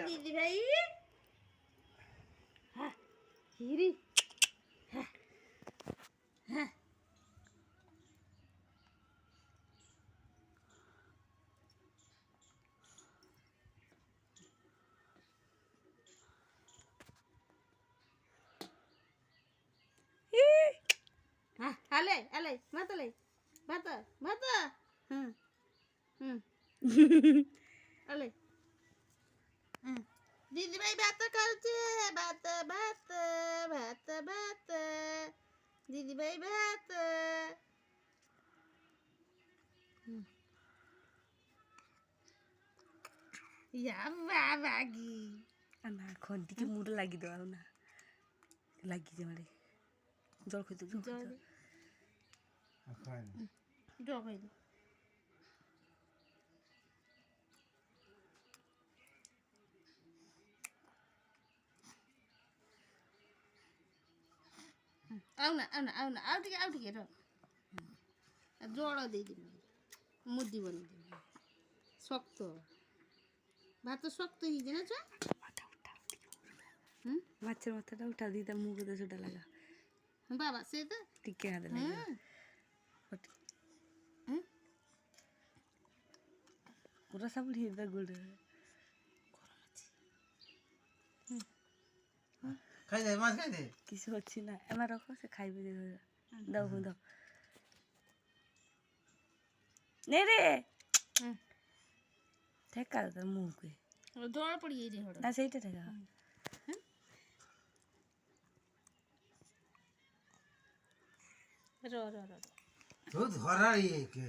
দিদি ভাই হ্যাঁ হিরি হ্যাঁ হ্যাঁ আলে আলে মাতালে ভাত ভাত হুম হুম আলে হুম দিদি ভাই ভাত খাচ্ছে ভাত ভাত ভাত ভাত দিদি ভাই ভাত বাবাগি না খন্তিকে মুড়ে লাগি দাও না লাগি যে মারে জল খাইতে জল খাইতে জল খাই দি ଆଉ ଟିକେ ରହ ଜଳ ଦେଇଦେବି ମୁଦି ବନେଇଦେବି ଶକ୍ତ ଭାତ ଶକ୍ତ ହେଇଛି ନା ଛୁଆ ମାଛର ମାଥାଟା ଉଠା ଦିଟା ମୁଗ ଦେ ସେଟା ଲାଗା ବାବା ସେ ତ ଟିକେ ହାତ ଲାଗା ପୁରା ସବୁ ଢିର ଗୁଡ଼ ଖାଇଦେ ମାছ ଖାଇଦେ କିଛି ଅଛି ନା ଏମା ରଖ ସେ ଖାଇବେ ଦଉ ଦଉ ନେ ରେ ଠେକା ତ ମୁହଁକୁ ଜଳ ପଡ଼ିଯାଇଛି ନା ସେଇଟା ଠେକା ର ର ର ତୁ ଧରା ଇଏ କେ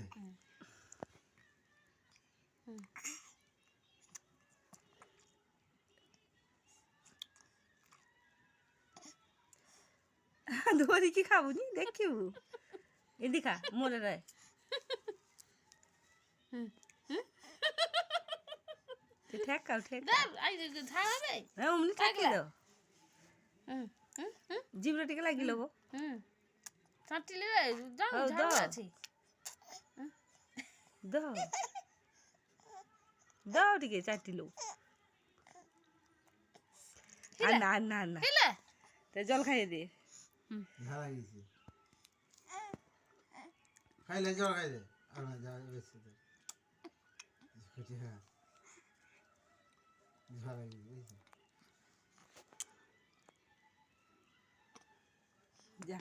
ଧରିକି ଖାବୁନି ଦେଖିବୁ ଏମିତି ଖା ମୋର ରହ ঠেকা ঠেকা অমনি ঠেকি দাও জিভটা ଟିକେ ଲାଗିଲ গো চাটিলে ହଉ ঝাল আছে দাও দাও ଟିକେ ଚାଟିଲୁ না না না তে জল খাইয়ে দে ঝালা গেছে খাইলে জল খাইদে আর না যা বেশি দে খেতে হ্যাঁ ঝালা গেছে যা